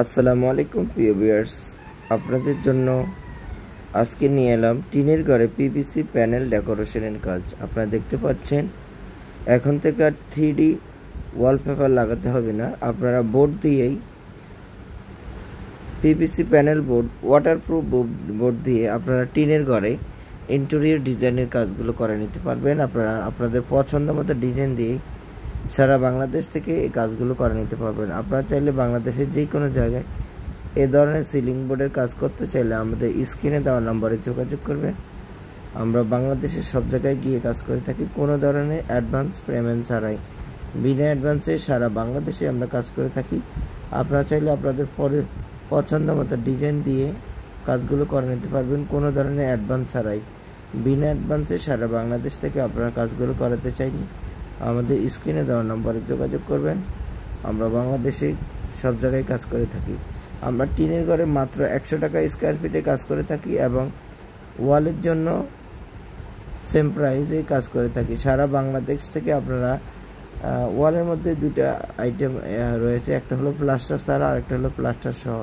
আসসালামু আলাইকুম প্রিয় ভিউয়ার্স, আপনাদের জন্য আজকে নিয়ে এলাম টিনের ঘরে পিভিসি প্যানেল ডেকোরেশনের কাজ। আপনারা দেখতে পাচ্ছেন এখন থেকে আর 3D ওয়ালপেপার লাগাতে হবে না। আপনারা বোর্ড দিয়েই PVC panel board, waterproof board দিয়ে আপনারা টিনের ঘরে ইন্টেরিয়র ডিজাইনের কাজগুলো করে নিতে পারবেন। আপনারা আপনাদের পছন্দ মতো ডিজাইন দিয়ে সারা বাংলাদেশ থেকে এই কাজগুলো করে নিতে পারবেন। আপনারা চাইলে বাংলাদেশের যে কোনো জায়গায় এ ধরনের সিলিং বোর্ডের কাজ করতে চাইলে আমাদের স্ক্রিনে দেওয়া নম্বরে যোগাযোগ করবেন। আমরা বাংলাদেশের সব জায়গায় গিয়ে কাজ করে থাকি, কোনো ধরনের অ্যাডভান্স পেমেন্ট ছাড়াই। বিনা অ্যাডভান্সে সারা বাংলাদেশে আমরা কাজ করে থাকি। আপনারা চাইলে আপনাদের পছন্দ মতো ডিজাইন দিয়ে কাজগুলো করে নিতে পারবেন কোনো ধরনের অ্যাডভান্স ছাড়াই। বিনা অ্যাডভান্সে সারা বাংলাদেশ থেকে আপনারা কাজগুলো করাতে চাইলে আমাদের স্ক্রিনে দেওয়া নম্বরে যোগাযোগ করবেন। আমরা বাংলাদেশে সব জায়গায় কাজ করে থাকি। আমরা টিনের ঘরে মাত্র 100 টাকা স্কোয়ার ফিটে কাজ করে থাকি এবং ওয়ালের জন্য সেম প্রাইসে কাজ করে থাকি। সারা বাংলাদেশ থেকে আপনারা ওয়ালের মধ্যে দুটা আইটেম রয়েছে, একটা হলো প্লাস্টার ছাড়া আর একটা হলো প্লাস্টার সহ।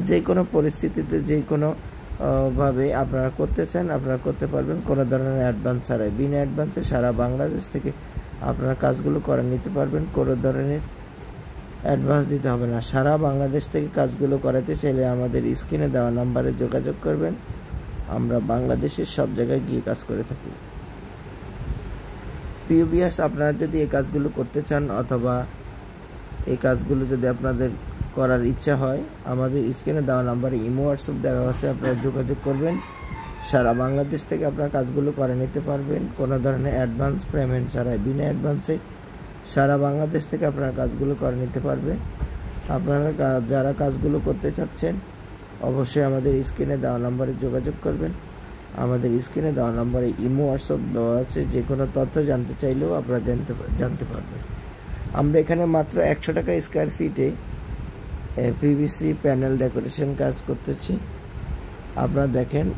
যে কোনো পরিস্থিতিতে যে কোনো ভাবে আপনারা করতে চান আপনারা করতে পারবেন কোনো ধরনের অ্যাডভান্স ছাড়াই। বিনা অ্যাডভান্সে সারা বাংলাদেশ থেকে আপনারা কাজগুলো করে নিতে পারবেন, কোনো ধরনের অ্যাডভান্স দিতে হবে না। সারা বাংলাদেশ থেকে কাজগুলো করাতে চাইলে আমাদের স্ক্রিনে দেওয়া নাম্বারে যোগাযোগ করবেন। আমরা বাংলাদেশের সব জায়গায় গিয়ে কাজ করে থাকি। প্রিয় ভিউয়ার্স, আপনারা যদি এই কাজগুলো করতে চান অথবা এই কাজগুলো যদি আপনাদের করার ইচ্ছা হয়, আমাদের স্ক্রিনে দেওয়া নাম্বারে ইমো হোয়াটসঅ্যাপ দেওয়া আছে, আপনারা যোগাযোগ করবেন। সারা বাংলাদেশ থেকে আপনারা কাজগুলো করে নিতে পারবেন কোনো ধরনের অ্যাডভান্স পেমেন্ট ছাড়াই। বিনা অ্যাডভান্সে সারা বাংলাদেশ থেকে আপনারা কাজগুলো করে নিতে পারবেন। আপনারা যারা কাজগুলো করতে চাচ্ছেন অবশ্যই আমাদের স্ক্রিনে দেওয়া নম্বরে যোগাযোগ করবেন। আমাদের স্ক্রিনে দেওয়া নম্বরে ইমো হোয়াটসঅ্যাপ দেওয়া আছে, যে কোনো তথ্য জানতে চাইলেও আপনারা জানতে পারবেন। আমরা এখানে মাত্র 100 টাকা স্কোয়ার ফিটে পিভিসি প্যানেল ডেকোরেশন কাজ করতেছি। আপনারা দেখেন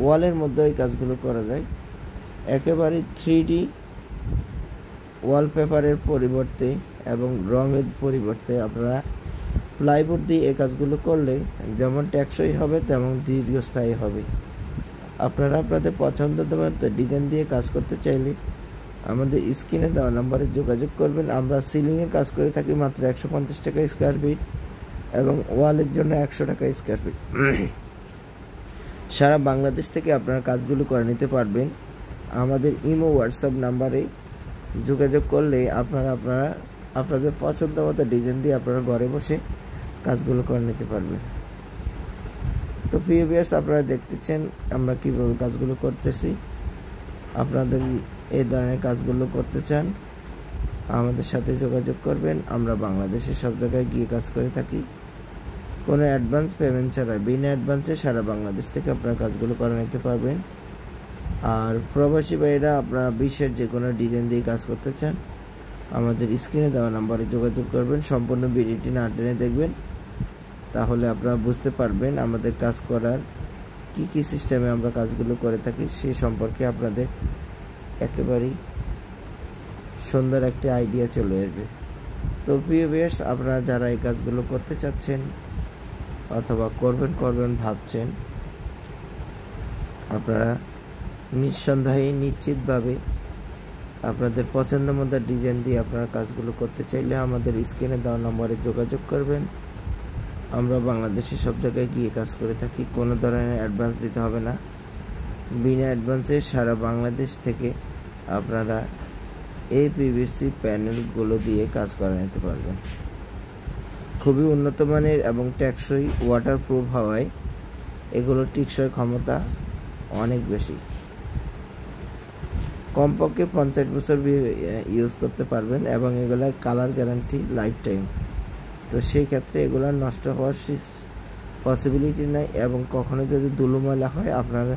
ওয়ালের মধ্যে এই কাজগুলো করা যায়। একেবারে 3D ওয়ালপেপারের পরিবর্তে এবং রঙের পরিবর্তে আপনারা প্লাইবোর্ড দিয়ে এই কাজগুলো করলে যেমন টেকসই হবে তেমন দীর্ঘস্থায়ী হবে। আপনারা আপনাদের পছন্দ মতো ডিজাইন দিয়ে কাজ করতে চাইলে আমাদের স্ক্রিনে দেওয়া নম্বরে যোগাযোগ করবেন। আমরা সিলিংয়ের কাজ করে থাকি মাত্র 150 টাকা স্কোয়ার ফিট এবং ওয়ালের জন্য 100 টাকা স্কোয়ার ফিট। সারা বাংলাদেশ থেকে আপনারা কাজগুলো করে নিতে পারবেন। আমাদের ইমো হোয়াটসঅ্যাপ নাম্বারে যোগাযোগ করলে আপনারা আপনাদের পছন্দ মতো ডিজাইন দিয়ে আপনারা ঘরে বসে কাজগুলো করে নিতে পারবেন। তো প্রিয় ভিউয়ার্স, আপনারা দেখতেছেন আমরা কীভাবে কাজগুলো করতেছি। আপনাদের এই ধরনের কাজগুলো করতে চান আমাদের সাথে যোগাযোগ করবেন। আমরা বাংলাদেশের সব জায়গায় গিয়ে কাজ করে থাকি কোনো অ্যাডভান্স পেমেন্ট ছাড়া। বিনা অ্যাডভান্সে সারা বাংলাদেশ থেকে আপনারা কাজগুলো করে নিতে পারবেন। আর প্রবাসী ভাইরা আপনারা বিশ্বের যে কোনো ডিজাইন দিয়ে কাজ করতে চান আমাদের স্ক্রিনে দেওয়া নাম্বারে যোগাযোগ করবেন। সম্পূর্ণ ভিডিওটি না টেনে দেখবেন, তাহলে আপনারা বুঝতে পারবেন আমাদের কাজ করার কি সিস্টেমে আমরা কাজগুলো করে থাকি, সে সম্পর্কে আপনাদের একেবারেই সুন্দর একটি আইডিয়া চলে আসবে। তো প্রিয় ভিউয়ার্স, আপনারা যারা এই কাজগুলো করতে চাচ্ছেন অথবা করবেন ভাবছেন, আপনারা নিঃসন্দেহে নিশ্চিতভাবে আপনাদের পছন্দ মতো ডিজাইন দিয়ে আপনারা কাজগুলো করতে চাইলে আমাদের স্ক্রিনে দেওয়া নম্বরে যোগাযোগ করবেন। আমরা বাংলাদেশে সব জায়গায় গিয়ে কাজ করে থাকি, কোনো ধরনের অ্যাডভান্স দিতে হবে না। বিনা অ্যাডভান্সে সারা বাংলাদেশ থেকে আপনারা এই পিভিসি প্যানেলগুলো দিয়ে কাজ করে নিতে পারবেন। খুবই উন্নত মানের এবং টেকসই ওয়াটারপ্রুফ হওয়ায় এগুলোর টিকসই ক্ষমতা অনেক বেশি। কমপক্ষে 50 বছর ইউজ করতে পারবেন এবং এগুলার কালার গ্যারান্টি লাইফ টাইম। তো সেই ক্ষেত্রে এগুলার নষ্ট হওয়ার পসিবিলিটি নাই এবং কখনো যদি ধুলো ময়লা হয় আপনারা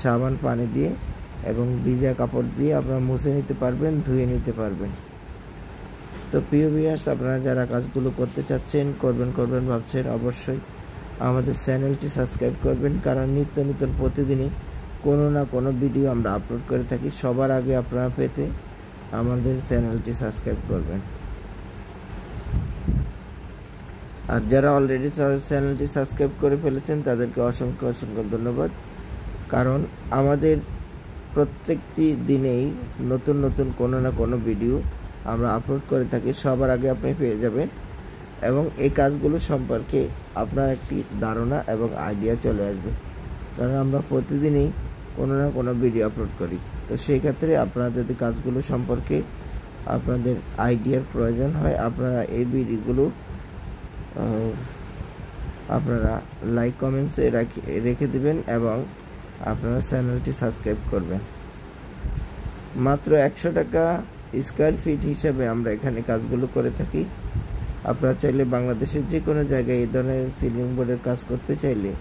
সাবান পানি দিয়ে এবং ভিজা কাপড় দিয়ে আপনারা মুছে নিতে পারবেন, ধুয়ে নিতে পারবেন। তো প্রিয় ভিউয়ার্স, আপনারা যারা কাজগুলো করতে চাচ্ছেন করবেন ভাবছেন, অবশ্যই আমাদের চ্যানেলটি সাবস্ক্রাইব করবেন, কারণ নিত্য নতুন প্রতিদিনই কোনো না কোনো ভিডিও আমরা আপলোড করে থাকি। সবার আগে আপনারা পেতে আমাদের চ্যানেলটি সাবস্ক্রাইব করবেন। আর যারা অলরেডি চ্যানেলটি সাবস্ক্রাইব করে ফেলেছেন তাদেরকে অসংখ্য অসংখ্য ধন্যবাদ, কারণ আমাদের প্রত্যেকটি দিনেই নতুন নতুন কোনো না কোনো ভিডিও আমরা আপলোড করে থাকি, সবার আগে আপনি পেয়ে যাবেন এবং এই কাজগুলো সম্পর্কে আপনার একটি ধারণা এবং আইডিয়া চলে আসবে, কারণ আমরা প্রতিদিনই কোনো না কোনো ভিডিও আপলোড করি। তো সেই ক্ষেত্রে আপনারা যদি কাজগুলো সম্পর্কে আপনাদের আইডিয়ার প্রয়োজন হয়, আপনারা এই ভিডিওগুলো আপনারা লাইক কমেন্টসে রেখে দিবেন এবং আপনারা চ্যানেলটি সাবস্ক্রাইব করবেন। মাত্র 100 টাকা স্কয়ার ফিট হিসাবে আমরা এখানে কাজগুলো করে থাকি। আপনারা চাইলে বাংলাদেশের যে কোনো জায়গায় এই ধরনের সিলিং বোর্ডের কাজ করতে চাইলে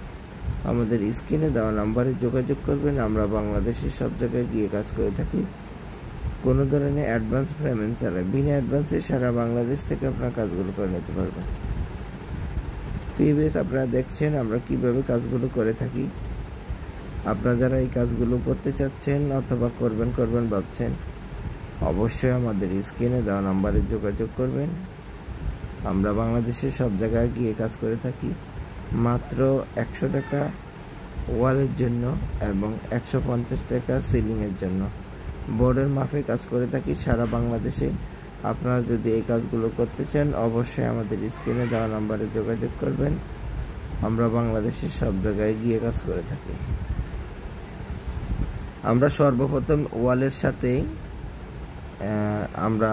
আমাদের স্ক্রিনে দেওয়া নাম্বারে যোগাযোগ করবেন। আমরা বাংলাদেশের সব জায়গায় গিয়ে কাজ করে থাকি, কোনো ধরনের অ্যাডভান্স পেমেন্ট ছাড়াই। বিনা অ্যাডভান্সে সারা বাংলাদেশ থেকে আপনারা কাজগুলো করে নিতে পারবেন। প্রিভিয়াস আপনারা দেখছেন আমরা কিভাবে কাজগুলো করে থাকি। আপনারা যারা এই কাজগুলো করতে চাচ্ছেন অথবা করবেন ভাবছেন, অবশ্যই আমাদের স্ক্রিনে দেওয়া নাম্বারে যোগাযোগ করবেন। আমরা বাংলাদেশের সব জায়গায় গিয়ে কাজ করে থাকি। মাত্র 100 টাকা ওয়ালের জন্য এবং 150 টাকা সিলিংয়ের জন্য বোর্ডের মাপে কাজ করে থাকি সারা বাংলাদেশে। আপনারা যদি এই কাজগুলো করতে চান অবশ্যই আমাদের স্ক্রিনে দেওয়া নাম্বারে যোগাযোগ করবেন। আমরা বাংলাদেশের সব জায়গায় গিয়ে কাজ করে থাকি। আমরা সর্বপ্রথম ওয়ালের সাথে আমরা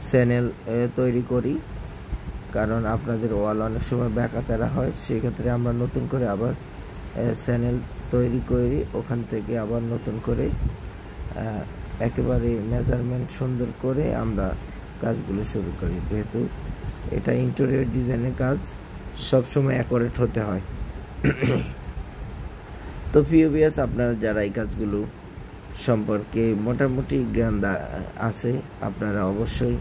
চ্যানেল তৈরি করি, কারণ আপনাদের ওয়াল অনেক সময় ব্যাকাতেরা হয়, সেই ক্ষেত্রে আমরা নতুন করে আবার চ্যানেল তৈরি করি, ওখান থেকে আবার নতুন করে একেবারে মেজারমেন্ট সুন্দর করে আমরা কাজগুলো শুরু করি। যেহেতু এটা ইন্টেরিয়র ডিজাইনের কাজ, সবসময় অ্যাকুরেট হতে হয়। তো ভিউয়ার্স, আপনারা যারা এই কাজগুলো সম্পর্কে মোটামুটি জ্ঞান আছে আপনারা অবশ্যই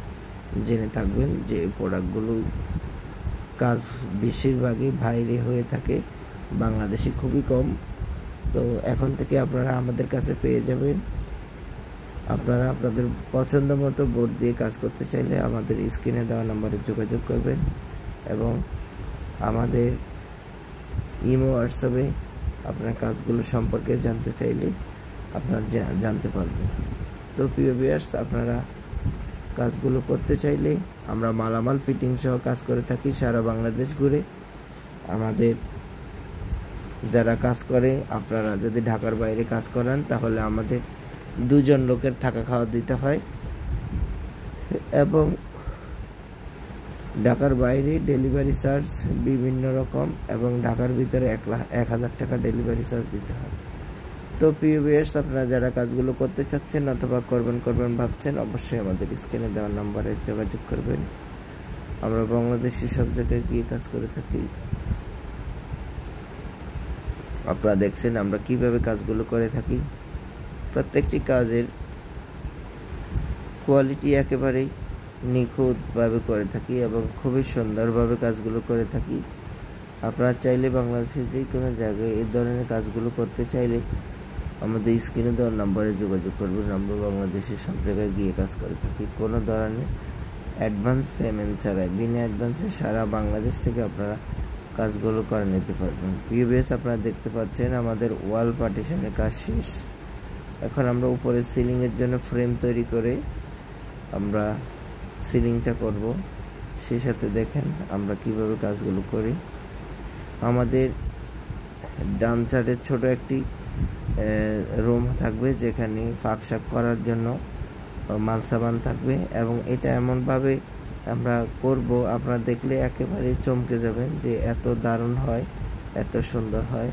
জেনে থাকবেন যে এই প্রোডাক্টগুলো কাজ বেশিরভাগই বাইরে হয়ে থাকে, বাংলাদেশে খুবই কম। তো এখন থেকে আপনারা আমাদের কাছে পেয়ে যাবেন। আপনারা আপনাদের পছন্দ মতো বোর্ড দিয়ে কাজ করতে চাইলে আমাদের স্ক্রিনে দেওয়া নাম্বারে যোগাযোগ করবেন এবং আমাদের ইমো হোয়াটসঅ্যাপে আপনার কাজগুলো সম্পর্কে জানতে চাইলে আপনারা জানতে পারবেন। তো প্রিয় ভিউয়ার্স, আপনারা কাজগুলো করতে চাইলে আমরা মালামাল ফিটিং সহ কাজ করে থাকি সারা বাংলাদেশ ঘুরে। আমাদের যারা কাজ করে, আপনারা যদি ঢাকার বাইরে কাজ করেন তাহলে আমাদের 2 জন লোকের থাকা খাওয়া দিতে হয় এবং ঢাকার বাইরে ডেলিভারি চার্জ বিভিন্ন রকম এবং ঢাকার ভিতরে 1000 টাকা ডেলিভারি চার্জ দিতে হয়। তো প্রিয় ভিউয়ার্স, আপনারা যারা কাজগুলো করতে চাচ্ছেন অথবা করবেন ভাবছেন অবশ্যই আমাদের স্ক্রিনে দেওয়া নাম্বারে যোগাযোগ করবেন। আমরা বাংলাদেশের সব জায়গায় গিয়ে কাজ করে থাকি। আপনারা দেখছেন আমরা কিভাবে কাজগুলো করে থাকি। প্রত্যেকটি কাজের কোয়ালিটি একেবারেই নিখুঁতভাবে করে থাকি এবং খুবই সুন্দরভাবে কাজগুলো করে থাকি। আপনারা চাইলে বাংলাদেশের যে কোনো জায়গায় এই ধরনের কাজগুলো করতে চাইলে আমাদের স্ক্রিনে দেওয়ার নাম্বারে যোগাযোগ করবেন। আমরা বাংলাদেশের সব জায়গায় গিয়ে কাজ করে থাকি, কোনো ধরনের অ্যাডভান্স পেমেন্ট ছাড়াই। বিনা অ্যাডভান্সে সারা বাংলাদেশ থেকে আপনারা কাজগুলো করে নিতে পারবেন। ভিউয়ার্স, আপনারা দেখতে পাচ্ছেন আমাদের ওয়াল পার্টিশনের কাজ শেষ। এখন আমরা উপরে সিলিংয়ের জন্য ফ্রেম তৈরি করে আমরা সিলিংটা করব। সেই সাথে দেখেন আমরা কিভাবে কাজগুলো করি। আমাদের ডান সাইডে ছোট একটি রুম থাকবে যেখানে ফাঁকশাক করার জন্য মালসাবান থাকবে এবং এটা এমনভাবে আমরা করব আপনারা দেখলে একেবারে চমকে যাবেন যে এত দারুণ হয়, এত সুন্দর হয়।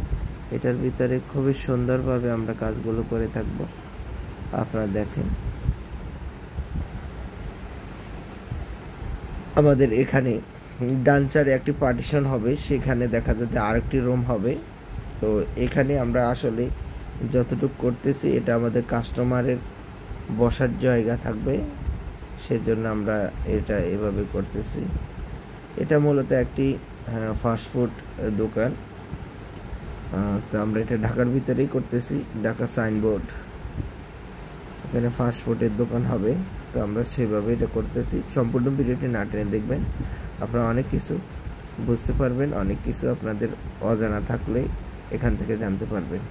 এটার ভিতরে খুবই সুন্দরভাবে আমরা কাজগুলো করে থাকব। আপনারা দেখেন আমাদের এখানে ডান সাইডে একটি পার্টিশন হবে, সেখানে দেখা যাচ্ছে আরেকটি রুম হবে। তো এখানে আমরা আসলে যতটুকু করতেছি এটা আমাদের কাস্টমারের বসার জায়গা থাকবে, সেজন্য আমরা এটা এভাবে করতেছি। এটা মূলত একটি ফাস্টফুড দোকান। তো আমরা এটা ঢাকার ভিতরেই করতেছি, ঢাকা সাইনবোর্ড, এখানে ফাস্টফুডের দোকান হবে। তো আমরা সেভাবে এটা করতেছি। সম্পূর্ণ ভিডিওটি না টেনে দেখবেন। আপনারা অনেক কিছু বুঝতে পারবেন, অনেক কিছু আপনাদের অজানা থাকলে এখান থেকে জানতে পারবেন।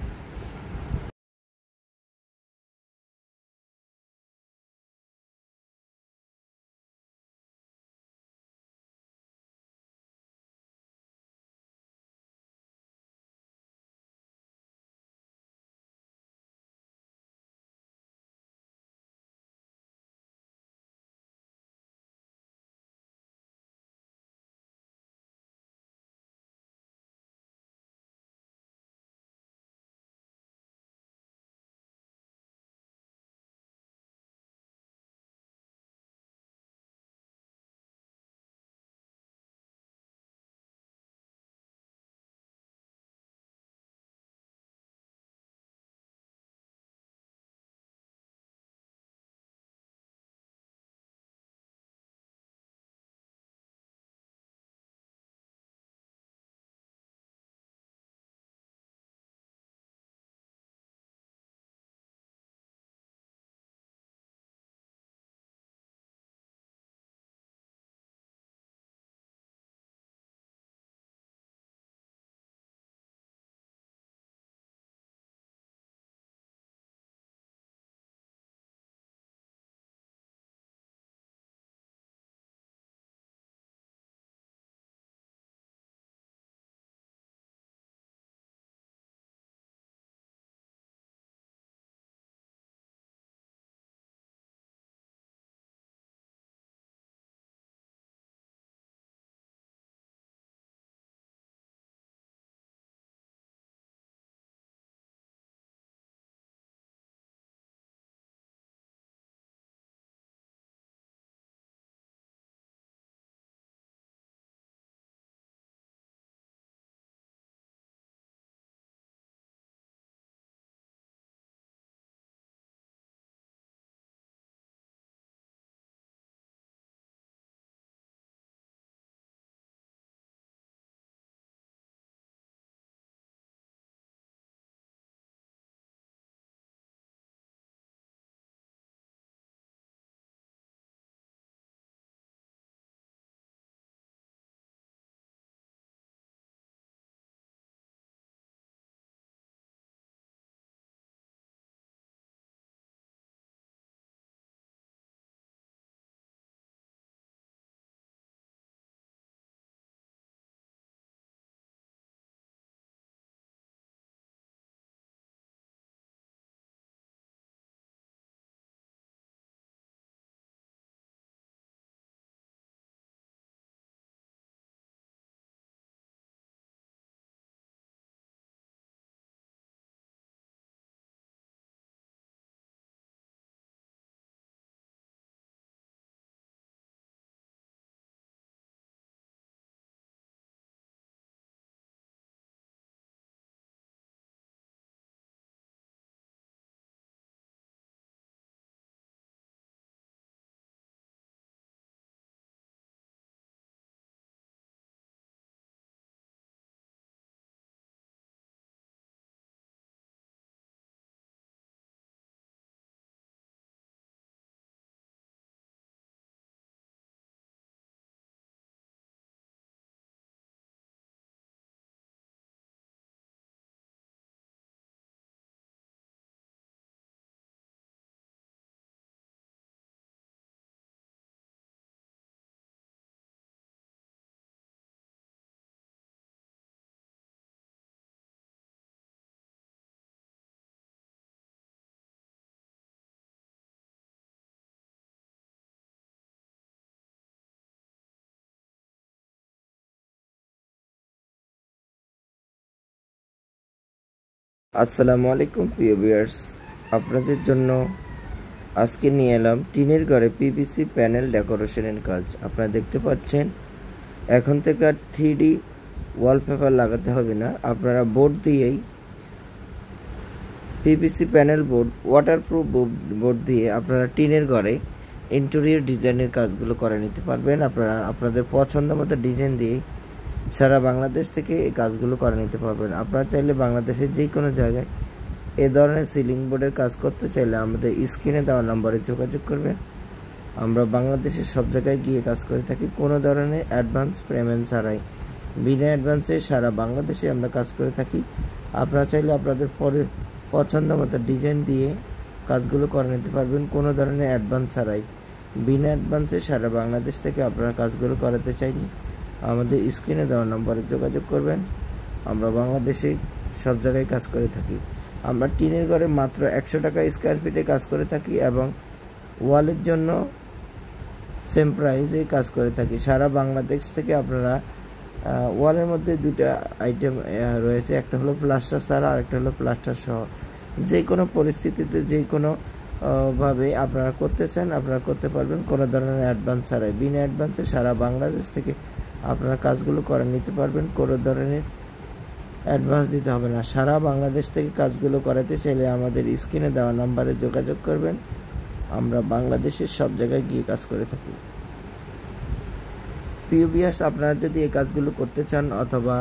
আসসালামু আলাইকুম প্রিয় ভিউয়ার্স, আপনাদের জন্য আজকে নিয়ে এলাম টিনের ঘরে পিভিসি প্যানেল ডেকোরেশনের কাজ। আপনারা দেখতে পাচ্ছেন এখন থেকে আর 3D ওয়ালপেপার লাগাতে হবে না, আপনারা বোর্ড দিয়েই PVC panel board, waterproof board দিয়ে আপনারা টিনের ঘরে ইন্টেরিয়র ডিজাইনের কাজগুলো করে নিতে পারবেন। আপনারা আপনাদের পছন্দ মতো ডিজাইন দিয়ে সারা বাংলাদেশ থেকে এই কাজগুলো করে নিতে পারবেন। আপনারা চাইলে বাংলাদেশের যে কোনো জায়গায় এ ধরনের সিলিং বোর্ডের কাজ করতে চাইলে আমাদের স্ক্রিনে দেওয়া নম্বরে যোগাযোগ করবেন। আমরা বাংলাদেশের সব জায়গায় গিয়ে কাজ করে থাকি কোনো ধরনের অ্যাডভান্স পেমেন্ট ছাড়াই। বিনা অ্যাডভান্সে সারা বাংলাদেশে আমরা কাজ করে থাকি। আপনারা চাইলে আপনাদের পছন্দ মতো ডিজাইন দিয়ে কাজগুলো করে নিতে পারবেন কোনো ধরনের অ্যাডভান্স ছাড়াই। বিনা অ্যাডভান্সে সারা বাংলাদেশ থেকে আপনারা কাজগুলো করাতে চাইলে আমাদের স্ক্রিনে দেওয়া নম্বরে যোগাযোগ করবেন। আমরা বাংলাদেশে সব জায়গায় কাজ করে থাকি। আমরা টিনের ঘরে মাত্র 100 টাকা স্কোয়ার ফিটে কাজ করে থাকি এবং ওয়ালের জন্য সেম প্রাইসে কাজ করে থাকি। সারা বাংলাদেশ থেকে আপনারা ওয়ালের মধ্যে দুটা আইটেম রয়েছে, একটা হলো প্লাস্টার ছাড়া আর একটা হলো প্লাস্টার সহ। যে কোনো পরিস্থিতিতে যে কোনো ভাবে আপনারা করতে চান আপনারা করতে পারবেন কোনো ধরনের অ্যাডভান্স ছাড়াই। বিনা অ্যাডভান্সে সারা বাংলাদেশ থেকে আপনারা কাজগুলো করে নিতে পারবেন, কোনো ধরনের অ্যাডভান্স দিতে হবে না। সারা বাংলাদেশ থেকে কাজগুলো করাতে চাইলে আমাদের স্ক্রিনে দেওয়া নাম্বারে যোগাযোগ করবেন। আমরা বাংলাদেশের সব জায়গায় গিয়ে কাজ করে থাকি। প্রিয় ভিউয়ার্স, আপনারা যদি এই কাজগুলো করতে চান অথবা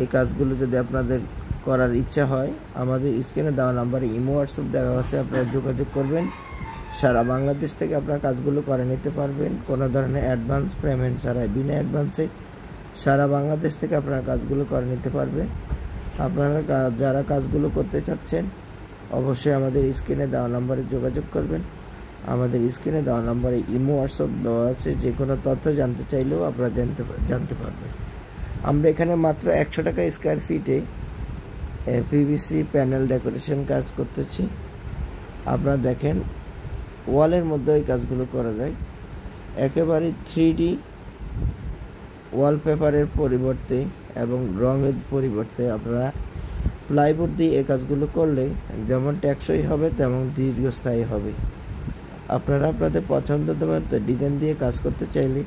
এই কাজগুলো যদি আপনাদের করার ইচ্ছা হয় আমাদের স্ক্রিনে দেওয়া নাম্বারে ইমো হোয়াটসঅ্যাপ দেওয়া আছে, আপনারা যোগাযোগ করবেন। সারা বাংলাদেশ থেকে আপনারা কাজগুলো করে নিতে পারবেন কোনো ধরনের অ্যাডভান্স পেমেন্ট ছাড়াই। বিনা অ্যাডভান্সে সারা বাংলাদেশ থেকে আপনারা কাজগুলো করে নিতে পারবেন। আপনারা যারা কাজগুলো করতে চাচ্ছেন অবশ্যই আমাদের স্ক্রিনে দেওয়া নাম্বারে যোগাযোগ করবেন। আমাদের স্ক্রিনে দেওয়া নাম্বারে ইমো হোয়াটসঅ্যাপ দেওয়া আছে, যে কোনো তথ্য জানতে চাইলেও আপনারা জানতে পারবেন। আমরা এখানে মাত্র 100 টাকা স্কোয়ার ফিটে পিভিসি প্যানেল ডেকোরেশন কাজ করতেছি। আপনারা দেখেন ওয়ালের মধ্যে এই কাজগুলো করা যায়, একেবারে 3D ওয়ালপেপারের পরিবর্তে এবং রঙের পরিবর্তে আপনারা প্লাইবোর্ড দিয়ে এই কাজগুলো করলে যেমন টেকসই হবে তেমন দীর্ঘস্থায়ী হবে। আপনারা আপনাদের পছন্দ মতো ডিজাইন দিয়ে কাজ করতে চাইলে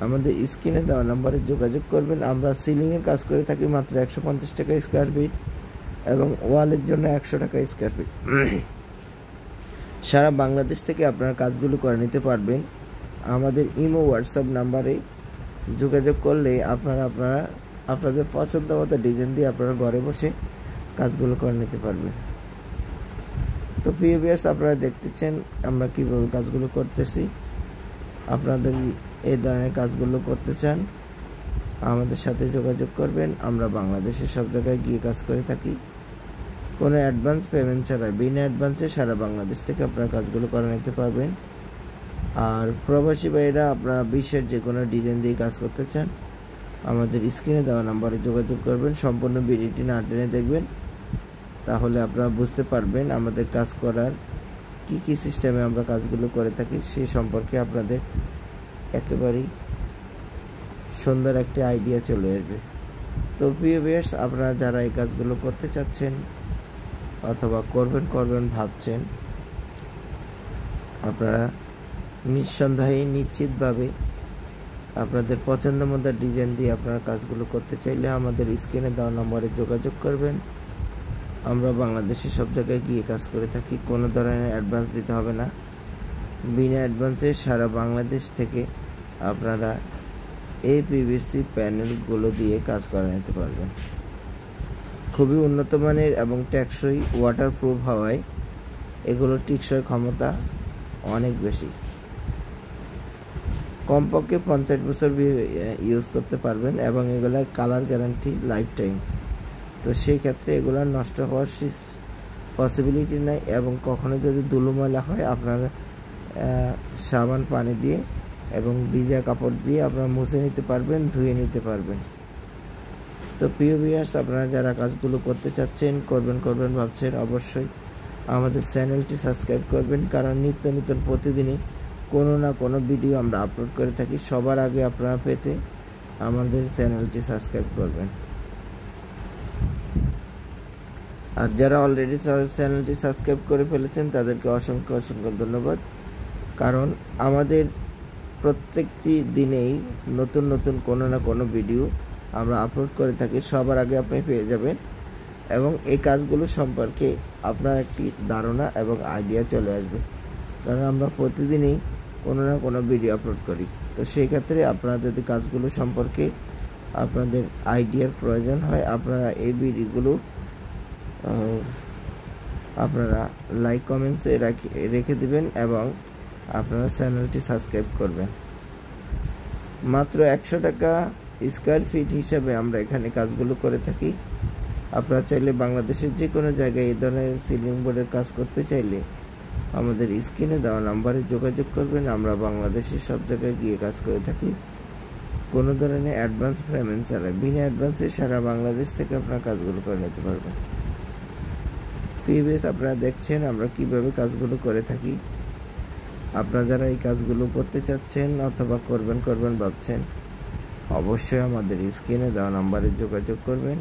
আমাদের স্ক্রিনে দেওয়া নাম্বারে যোগাযোগ করবেন। আমরা সিলিংয়ের কাজ করে থাকি মাত্র 150 টাকা স্কোয়ার ফিট এবং ওয়ালের জন্য 100 টাকা স্কোয়ার ফিট। সারা বাংলাদেশ থেকে আপনারা কাজগুলো করে নিতে পারবেন। আমাদের ইমো হোয়াটসঅ্যাপ নাম্বারে যোগাযোগ করলে আপনারা আপনাদের পছন্দ মতো ডিজাইন দিয়ে আপনারা ঘরে বসে কাজগুলো করে নিতে পারবেন। তো প্রিয় ভিউয়ার্স, আপনারা দেখতেছেন আমরা কীভাবে কাজগুলো করতেছি। আপনাদের এই ধরনের কাজগুলো করতে চান আমাদের সাথে যোগাযোগ করবেন। আমরা বাংলাদেশের সব জায়গায় গিয়ে কাজ করে থাকি কোনো অ্যাডভান্স পেমেন্ট ছাড়াই। বিনা অ্যাডভান্সে সারা বাংলাদেশ থেকে আপনারা কাজগুলো করে নিতে পারবেন। আর প্রবাসী ভাইরা আপনারা বিশ্বের যে কোনো ডিজাইন দিয়ে কাজ করতে চান আমাদের স্ক্রিনে দেওয়া নাম্বারে যোগাযোগ করবেন। সম্পূর্ণ ভিডিওটি না টেনে দেখবেন, তাহলে আপনারা বুঝতে পারবেন আমাদের কাজ করার কি সিস্টেমে আমরা কাজগুলো করে থাকি সেই সম্পর্কে আপনাদের একেবারেই সুন্দর একটা আইডিয়া চলে আসবে। তো প্রিয় ভিউয়ার্স, আপনারা যারা এই কাজগুলো করতে চাচ্ছেন অথবা করবেন ভাবছেন, আপনারা নিঃসন্দেহে নিশ্চিতভাবে আপনাদের পছন্দ মতো ডিজাইন দিয়ে আপনারা কাজগুলো করতে চাইলে আমাদের স্ক্রিনে দেওয়া নম্বরে যোগাযোগ করবেন। আমরা বাংলাদেশের সব জায়গায় গিয়ে কাজ করে থাকি, কোনো ধরনের অ্যাডভান্স দিতে হবে না। বিনা অ্যাডভান্সে সারা বাংলাদেশ থেকে আপনারা এই পিভিসি প্যানেলগুলো দিয়ে কাজ করে নিতে পারবেন। খুবই উন্নত মানের এবং টেকসই ওয়াটারপ্রুফ হওয়ায় এগুলো টিকসই ক্ষমতা অনেক বেশি। কমপক্ষে 50 বছর ইউজ করতে পারবেন এবং এগুলার কালার গ্যারান্টি লাইফ টাইম। তো সেই ক্ষেত্রে এগুলো নষ্ট হওয়ার পসিবিলিটি নাই এবং কখনো যদি ধুলো ময়লা হয় আপনারা সাবান পানি দিয়ে এবং ভিজা কাপড় দিয়ে আপনারা মুছে নিতে পারবেন, ধুয়ে নিতে পারবেন। তো প্রিয় ভিউয়ার্স, আপনারা যারা কাজগুলো করতে চাচ্ছেন করবেন ভাবছেন, অবশ্যই আমাদের চ্যানেলটি সাবস্ক্রাইব করবেন, কারণ নিত্য নতুন প্রতিদিনই কোনো না কোনো ভিডিও আমরা আপলোড করে থাকি। সবার আগে আপনারা পেতে আমাদের চ্যানেলটি সাবস্ক্রাইব করবেন। আর যারা অলরেডি চ্যানেলটি সাবস্ক্রাইব করে ফেলেছেন তাদেরকে অসংখ্য ধন্যবাদ, কারণ আমাদের প্রত্যেকটি দিনেই নতুন কোনো না কোনো ভিডিও আমরা আপলোড করে থাকি, সবার আগে আপনি পেয়ে যাবেন এবং এই কাজগুলো সম্পর্কে আপনার একটি ধারণা এবং আইডিয়া চলে আসবে, কারণ আমরা প্রতিদিনই কোনো না কোনো ভিডিও আপলোড করি। তো সেই ক্ষেত্রে আপনারা যদি কাজগুলো সম্পর্কে আপনাদের আইডিয়ার প্রয়োজন হয় আপনারা এই ভিডিওগুলো আপনারা লাইক কমেন্টসে রেখে দিবেন এবং আপনারা চ্যানেলটি সাবস্ক্রাইব করবেন। মাত্র 100 টাকা স্কয়ার ফিট হিসাবে আমরা এখানে কাজগুলো করে থাকি। আপনারা চাইলে বাংলাদেশের যে কোনো জায়গায় এই ধরনের সিলিং বোর্ডের কাজ করতে চাইলে আমাদের স্ক্রিনে দেওয়া নাম্বারে যোগাযোগ করবেন। আমরা বাংলাদেশের সব জায়গায় গিয়ে কাজ করে থাকি, কোনো ধরনের অ্যাডভান্স পেমেন্ট ছাড়াই। বিনা অ্যাডভান্সে সারা বাংলাদেশ থেকে আপনারা কাজগুলো করে নিতে পারবেন। প্রিভিয়াস আপনারা দেখছেন আমরা কিভাবে কাজগুলো করে থাকি। আপনারা যারা এই কাজগুলো করতে চাচ্ছেন অথবা করবেন ভাবছেন, অবশ্যই আমাদের স্ক্রিনে দেওয়া নাম্বারে যোগাযোগ করবেন।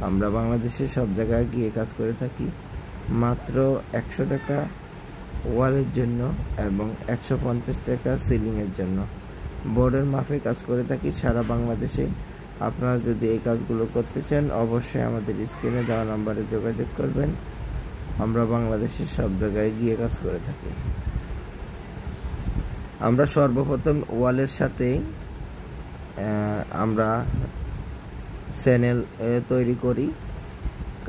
আমরা বাংলাদেশের সব জায়গায় গিয়ে কাজ করে থাকি। মাত্র 100 টাকা ওয়ালের জন্য এবং 150 টাকা সিলিংয়ের জন্য বোর্ডের মাফে কাজ করে থাকি সারা বাংলাদেশে। আপনারা যদি এই কাজগুলো করতে চান অবশ্যই আমাদের স্ক্রিনে দেওয়া নাম্বারে যোগাযোগ করবেন। আমরা বাংলাদেশের সব জায়গায় গিয়ে কাজ করে থাকি। আমরা সর্বপ্রথম ওয়ালের সাথে আমরা চ্যানেল তৈরি করি,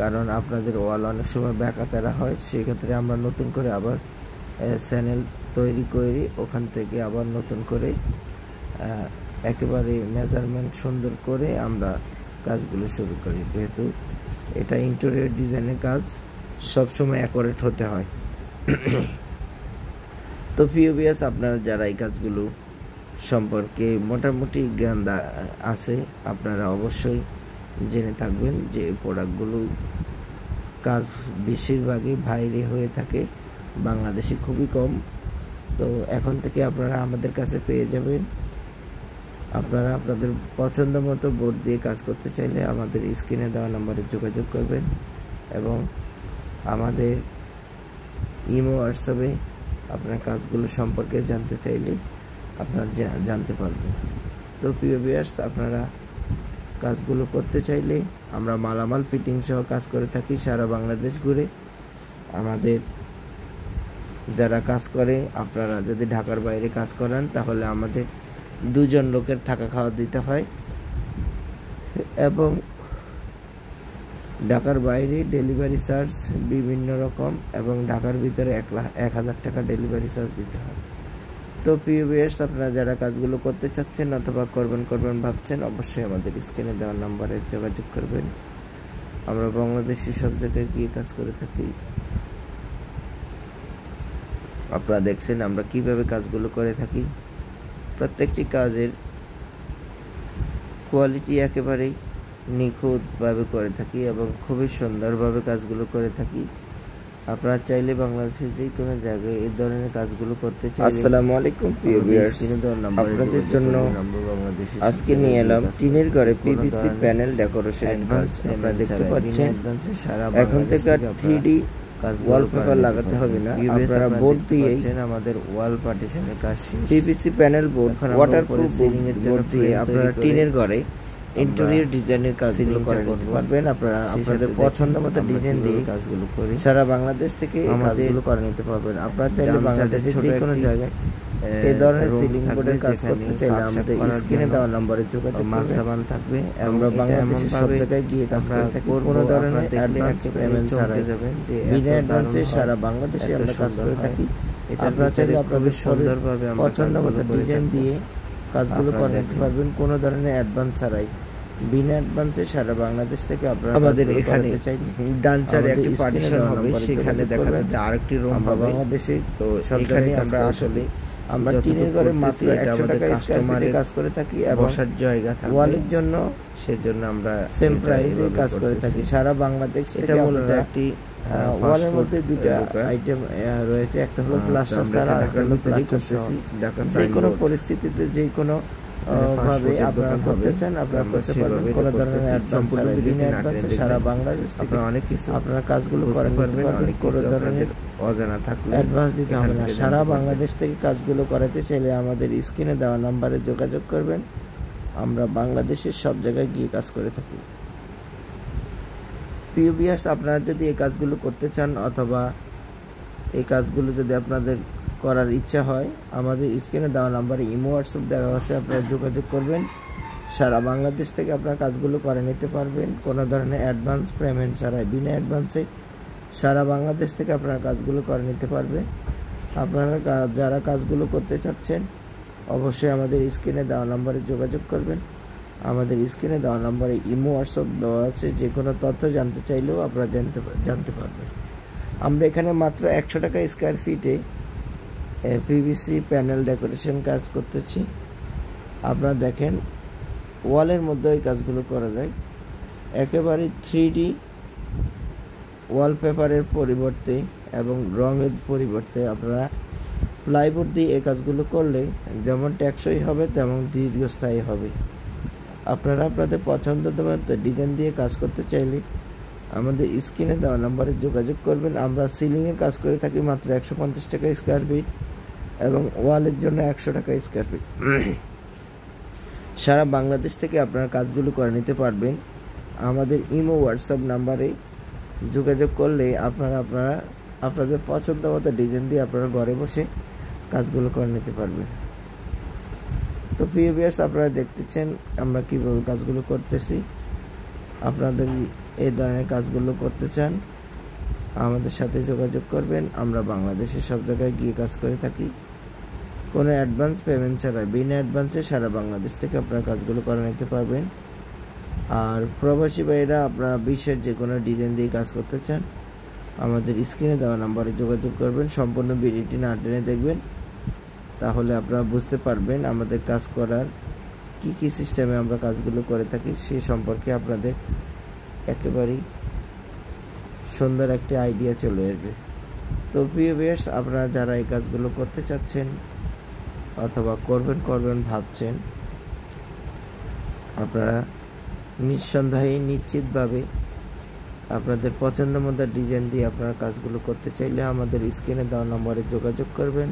কারণ আপনাদের ওয়াল অনেক সময় ব্যাকাতেরা হয়, সেক্ষেত্রে আমরা নতুন করে আবার চ্যানেল তৈরি করি। ওখান থেকে আবার নতুন করে একেবারে মেজারমেন্ট সুন্দর করে আমরা কাজগুলো শুরু করি। যেহেতু এটা ইন্টেরিয়র ডিজাইনের কাজ, সবসময় অ্যাকুরেট হতে হয়। তো ভিউয়ার্স, আপনারা যারা এই কাজগুলো সম্পর্কে মোটামুটি জ্ঞান আছে, আপনারা অবশ্যই জেনে থাকবেন যে প্রোডাক্টগুলো কাজ বেশিরভাগই বাইরে হয়ে থাকে, বাংলাদেশে খুবই কম। তো এখন থেকে আপনারা আমাদের কাছে পেয়ে যাবেন। আপনারা আপনাদের পছন্দ মতো বোর্ড দিয়ে কাজ করতে চাইলে আমাদের স্ক্রিনে দেওয়া নম্বরে যোগাযোগ করবেন এবং আমাদের ইমো হোয়াটসঅ্যাপে আপনার কাজগুলো সম্পর্কে জানতে চাইলে আপনারা জানতে পারবেন। তো প্রিয় ভিউয়ার্স, আপনারা কাজগুলো করতে চাইলে আমরা মালামাল ফিটিং সহ কাজ করে থাকি সারা বাংলাদেশ ঘুরে। আমাদের যারা কাজ করে, আপনারা যদি ঢাকার বাইরে কাজ করেন তাহলে আমাদের 2 জন লোকের থাকা খাওয়া দিতে হয় এবং ঢাকার বাইরে ডেলিভারি চার্জ বিভিন্ন রকম এবং ঢাকার ভিতরে 1000 টাকা ডেলিভারি চার্জ দিতে হয়। তো প্রিয় ভিউয়ার্স, আপনারা যারা কাজগুলো করতে চাচ্ছেন অথবা করবেন ভাবছেন, অবশ্যই আমাদের স্ক্রিনে দেওয়া নাম্বারে যোগাযোগ করবেন। আমরা বাংলাদেশের সব জায়গায় গিয়ে কাজ করে থাকি। আপনারা দেখছেন আমরা কিভাবে কাজগুলো করে থাকি। প্রত্যেকটি কাজের কোয়ালিটি একেবারেই নিখুঁতভাবে করে থাকি এবং খুবই সুন্দরভাবে কাজগুলো করে থাকি। আপনারা চাইলে বাংলাদেশের যে কোনো জায়গায় এই ধরনের কাজগুলো করতে চাইলে। আসসালামু আলাইকুম প্রিয় ভিউয়ার্স, আপনাদের জন্য আজকে নিয়ে এলাম টিনের ঘরে পিভিসি প্যানেল ডেকোরেশন কাজ। আপনারা দেখতে পাচ্ছেন এখন থেকে 3D ওয়ালপেপার লাগাতে হবে না, আপনারা বোর্ড দিয়ে আমাদের ওয়াল পার্টিশনের কাজ। PVC panel board waterproof ceiling এর জন্য দিয়ে আপনারা টিনের ঘরে ইন্টেরিয়র ডিজাইনের কাজগুলো করে নিতে পারবেন। আপনারা আপনাদের পছন্দ মতো ডিজাইন দিয়ে কাজগুলো করে সারা বাংলাদেশ থেকে এই কাজগুলো করে নিতে পারবেন। আপনারা চাইলে বাংলাদেশের যে কোনো জায়গায় এই ধরনের সিলিং বোর্ডের কাজ করতে চাইলে আমাদের স্ক্রিনে দেওয়া নম্বরে যোগাযোগ করবেন থাকবে। আমরা বাংলাদেশের সব জায়গায় গিয়ে কাজ করে থাকি, কোনো ধরনের অ্যাডভান্স পেমেন্ট ছাড়াই। বিনা অ্যাডভান্সে সারা বাংলাদেশে আমরা কাজ করে থাকি। আপনারা চাইলে আপনাদের সুন্দরভাবে পছন্দ মতো ডিজাইন দিয়ে কাজগুলো করে নিতে পারবেন, কোনো ধরনের অ্যাডভান্স ছাড়াই। বিনা অ্যাডভান্সে সারা বাংলাদেশ থেকে আপনারা আমাদের এখানে ডান সাইডে একটি পার্টিশন হবে, সেখানে দেখা যাবে আরেকটি রুম হবে বাংলাদেশে। তো সেখানে আমরা আসলে আমরা টিনের ঘরে মাত্র 100 টাকা স্কয়ার ফিটে কাজ করে থাকি এবং বসার জায়গা থাকবে ওয়ালের জন্য, সেজন্য আমরা সেম প্রাইসে কাজ করে থাকি সারা বাংলাদেশ থেকে। মূলত একটি ওয়ালের মধ্যে দুটো আইটেম রয়েছে, একটা হলো প্লাস্টার ছাড়া আর একটা হলো তৈরি করতেছি। যে কোনো পরিস্থিতিতে যে কোনো ভাবে আপনারা করতে চান আপনারা করতে পারবেন, কোনো ধরনের অ্যাডভান্স ছাড়াই। বিনা অ্যাডভান্সে সারা বাংলাদেশ থেকে অনেক কিছু আপনারা কাজগুলো করে নিতে পারবেন, কোনো ধরনের অজানা থাকলে অ্যাডভান্স দিতে হবে না। সারা বাংলাদেশ থেকে কাজগুলো করাতে চাইলে আমাদের স্ক্রিনে দেওয়া নাম্বারে যোগাযোগ করবেন। আমরা বাংলাদেশের সব জায়গায় গিয়ে কাজ করে থাকি। প্রিয় ভিউয়ার্স, আপনারা যদি এই কাজগুলো করতে চান অথবা এই কাজগুলো যদি আপনাদের করার ইচ্ছা হয়, আমাদের স্ক্রিনে দেওয়া নাম্বারে ইমো হোয়াটসঅ্যাপ দেওয়া আছে, আপনারা যোগাযোগ করবেন। সারা বাংলাদেশ থেকে আপনারা কাজগুলো করে নিতে পারবেন, কোনো ধরনের অ্যাডভান্স পেমেন্ট ছাড়াই। বিনা অ্যাডভান্সে সারা বাংলাদেশ থেকে আপনারা কাজগুলো করে নিতে পারবেন। আপনারা যারা কাজগুলো করতে চাচ্ছেন অবশ্যই আমাদের স্ক্রিনে দেওয়া নম্বরে যোগাযোগ করবেন। আমাদের স্ক্রিনে দেওয়া নম্বরে ইমো হোয়াটসঅ্যাপ দেওয়া আছে, যে কোনো তথ্য জানতে চাইলেও আপনারা জানতে পারবেন। আমরা এখানে মাত্র 100 টাকা স্কোয়ার ফিটে পিভিসি প্যানেল ডেকোরেশন কাজ করতেছি। আপনারা দেখেন ওয়ালের মধ্যে এই কাজগুলো করা যায়। একেবারে 3D ওয়ালপেপারের পরিবর্তে এবং রঙের পরিবর্তে আপনারা প্লাইবোর্ড দিয়ে এই কাজগুলো করলে যেমন টেকসই হবে তেমন দীর্ঘস্থায়ী হবে। আপনারা আপনাদের পছন্দের মতো ডিজাইন দিয়ে কাজ করতে চাইলে আমাদের স্ক্রিনে দেওয়া নম্বরে যোগাযোগ করবেন। আমরা সিলিংয়ের কাজ করে থাকি মাত্র 150 টাকা স্কোয়ার ফিট এবং ওয়ালের জন্য 100 টাকা স্কোয়ার ফিট। সারা বাংলাদেশ থেকে আপনারা কাজগুলো করে নিতে পারবেন। আমাদের ইমো হোয়াটসঅ্যাপ নাম্বারে যোগাযোগ করলে আপনাদের পছন্দ মতো ডিজাইন দিয়ে আপনারা ঘরে বসে কাজগুলো করে নিতে পারবেন। তো প্রিয় ভিউয়ার্স, আপনারা দেখতেছেন আমরা কীভাবে কাজগুলো করতেছি। আপনাদের এই ধরনের কাজগুলো করতে চান আমাদের সাথে যোগাযোগ করবেন। আমরা বাংলাদেশের সব জায়গায় গিয়ে কাজ করে থাকি, কোনো অ্যাডভান্স পেমেন্ট ছাড়াই। বিনা অ্যাডভান্সে সারা বাংলাদেশ থেকে আপনারা কাজগুলো করে নিতে পারবেন। আর প্রবাসী ভাইরা আপনারা বিশ্বের যে কোনো ডিজাইন দিয়ে কাজ করতে চান আমাদের স্ক্রিনে দেওয়া নাম্বারে যোগাযোগ করবেন। সম্পূর্ণ ভিডিওটি না টেনে দেখবেন, তাহলে আপনারা বুঝতে পারবেন আমাদের কাজ করার কি সিস্টেমে আমরা কাজগুলো করে থাকি, সে সম্পর্কে আপনাদের একেবারেই সুন্দর একটি আইডিয়া চলে আসবে। তো প্রিয় ভিউয়ার্স, আপনারা যারা এই কাজগুলো করতে চাচ্ছেন অথবা করবেন ভাবছেন, আপনারা নিঃসন্দেহে নিশ্চিতভাবে আপনাদের পছন্দ মতো ডিজাইন দিয়ে আপনারা কাজগুলো করতে চাইলে আমাদের স্ক্রিনে দেওয়া নম্বরে যোগাযোগ করবেন।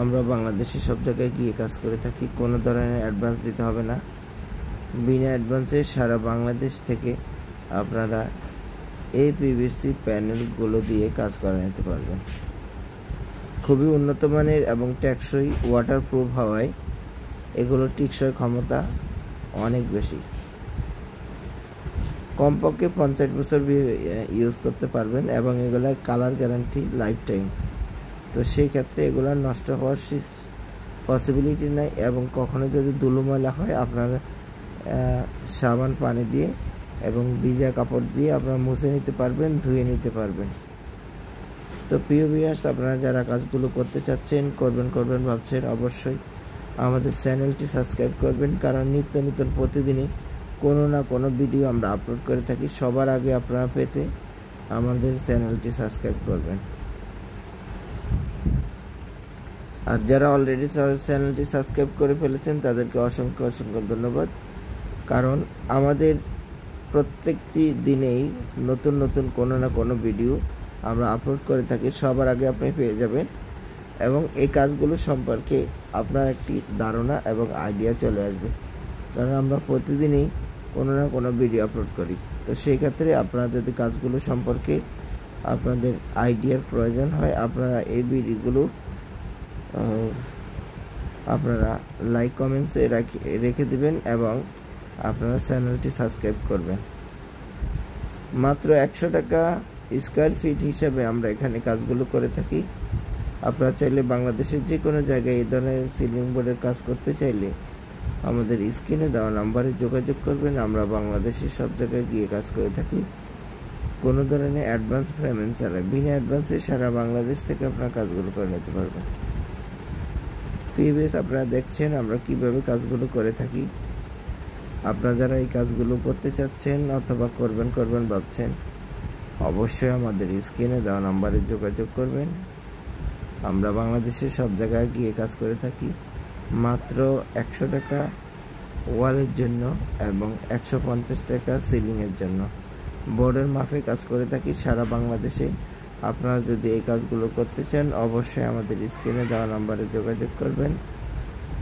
আমরা বাংলাদেশের সব জায়গায় গিয়ে কাজ করে থাকি, কোনো ধরনের অ্যাডভান্স দিতে হবে না। বিনা অ্যাডভান্সে সারা বাংলাদেশ থেকে আপনারা এই পিভিসি প্যানেলগুলো দিয়ে কাজ করে নিতে পারবেন। খুবই উন্নত মানের এবং টেকসই ওয়াটারপ্রুফ হওয়ায় এগুলোর টিকসই ক্ষমতা অনেক বেশি। কমপক্ষে 50 বছর ইউজ করতে পারবেন এবং এগুলার কালার গ্যারান্টি লাইফ টাইম। তো সেই ক্ষেত্রে এগুলার নষ্ট হওয়ার পসিবিলিটি নাই এবং কখনো যদি ধুলো ময়লা হয় আপনারা সাবান পানি দিয়ে এবং ভিজা কাপড় দিয়ে আপনারা মুছে নিতে পারবেন, ধুয়ে নিতে পারবেন। তো প্রিয় ভিউয়ার্স, আপনারা যারা কাজগুলো করতে চাচ্ছেন করবেন ভাবছেন, অবশ্যই আমাদের চ্যানেলটি সাবস্ক্রাইব করবেন, কারণ নিত্য নতুন প্রতিদিনই কোনো না কোনো ভিডিও আমরা আপলোড করে থাকি। সবার আগে আপনারা পেতে আমাদের চ্যানেলটি সাবস্ক্রাইব করবেন। আর যারা অলরেডি চ্যানেলটি সাবস্ক্রাইব করে ফেলেছেন তাদেরকে অসংখ্য ধন্যবাদ, কারণ আমাদের প্রত্যেকটি দিনেই নতুন কোনো না কোনো ভিডিও আমরা আপলোড করে থাকি, সবার আগে আপনি পেয়ে যাবেন এবং এই কাজগুলো সম্পর্কে আপনার একটি ধারণা এবং আইডিয়া চলে আসবে, কারণ আমরা প্রতিদিনই কোনো না কোনো ভিডিও আপলোড করি। তো সেই ক্ষেত্রে আপনারা যদি কাজগুলো সম্পর্কে আপনাদের আইডিয়ার প্রয়োজন হয়, আপনারা এই ভিডিওগুলো আপনারা লাইক কমেন্টসে রেখে দিবেন এবং আপনারা চ্যানেলটি সাবস্ক্রাইব করবেন। মাত্র 100 টাকা স্কোয়ার ফিট হিসাবে আমরা এখানে কাজগুলো করে থাকি। আপনারা চাইলে বাংলাদেশের যে কোনো জায়গায় এই ধরনের সিলিং বোর্ডের কাজ করতে চাইলে আমাদের স্ক্রিনে দেওয়া নাম্বারে যোগাযোগ করবেন। আমরা বাংলাদেশের সব জায়গায় গিয়ে কাজ করে থাকি, কোনো ধরনের অ্যাডভান্স পেমেন্ট ছাড়াই। বিনা অ্যাডভান্সে সারা বাংলাদেশ থেকে আপনারা কাজগুলো করে নিতে পারবেন। প্রিভিয়াস আপনারা দেখছেন আমরা কিভাবে কাজগুলো করে থাকি। আপনারা যারা এই কাজগুলো করতে চাচ্ছেন অথবা করবেন ভাবছেন, অবশ্যই আমাদের স্ক্রিনে দেওয়া নাম্বারে যোগাযোগ করবেন। আমরা বাংলাদেশের সব জায়গায় গিয়ে কাজ করে থাকি মাত্র 100 টাকা ওয়ালের জন্য এবং 150 টাকা সিলিংয়ের জন্য। বোর্ডের মাপে কাজ করে থাকি সারা বাংলাদেশে। আপনারা যদি এই কাজগুলো করতে চান অবশ্যই আমাদের স্ক্রিনে দেওয়া নাম্বারে যোগাযোগ করবেন।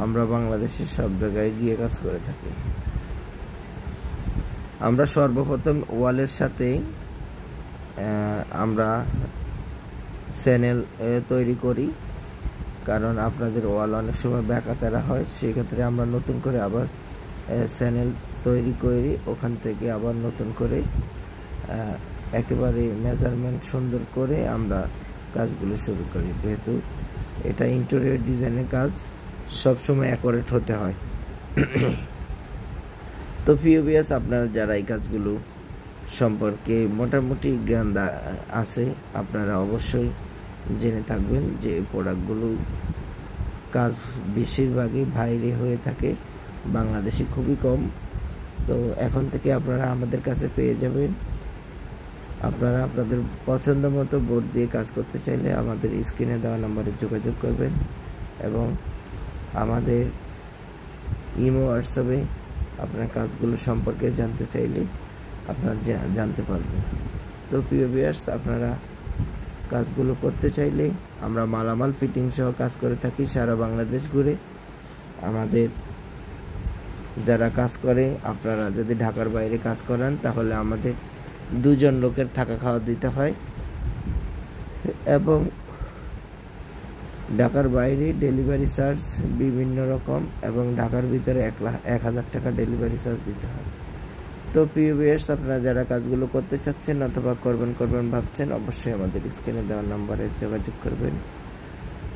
আমরা বাংলাদেশের সব জায়গায় গিয়ে কাজ করে থাকি। আমরা সর্বপ্রথম ওয়ালের সাথে আমরা চ্যানেল তৈরি করি, কারণ আপনাদের ওয়াল অনেক সময় ব্যাকাতেরা হয়, সেক্ষেত্রে আমরা নতুন করে আবার চ্যানেল তৈরি করি, ওখান থেকে আবার নতুন করে একেবারে মেজারমেন্ট সুন্দর করে আমরা কাজগুলো শুরু করি, যেহেতু এটা ইন্টেরিয়র ডিজাইনের কাজ সবসময় অ্যাকুরেট হতে হয়। তো প্রিয় ভিউয়ার্স, আপনারা যারা এই কাজগুলো সম্পর্কে মোটামুটি জ্ঞান আছে, আপনারা অবশ্যই জেনে থাকবেন যে এই প্রোডাক্টগুলো কাজ বেশিরভাগই বাইরে হয়ে থাকে, বাংলাদেশে খুবই কম। তো এখন থেকে আপনারা আমাদের কাছে পেয়ে যাবেন। আপনারা আপনাদের পছন্দ মতো বোর্ড দিয়ে কাজ করতে চাইলে আমাদের স্ক্রিনে দেওয়া নম্বরে যোগাযোগ করবেন এবং আমাদের ইমো হোয়াটসঅ্যাপে আপনার কাজগুলো সম্পর্কে জানতে চাইলে আপনারা জানতে পারবেন। তো প্রিয় ভিউয়ার্স, আপনারা কাজগুলো করতে চাইলে আমরা মালামাল ফিটিং সহ কাজ করে থাকি সারা বাংলাদেশ ঘুরে। আমাদের যারা কাজ করে, আপনারা যদি ঢাকার বাইরে কাজ করেন তাহলে আমাদের 2 জন লোকের থাকা খাওয়া দিতে হয় এবং ঢাকার বাইরে ডেলিভারি চার্জ বিভিন্ন রকম এবং ঢাকার ভিতরে 1,000 টাকা ডেলিভারি চার্জ দিতে হয়। তো প্রিয় ভিউয়ার্স, আপনারা যারা কাজগুলো করতে চাচ্ছেন অথবা করবেন ভাবছেন, অবশ্যই আমাদের স্ক্রিনে দেওয়া নম্বরে যোগাযোগ করবেন।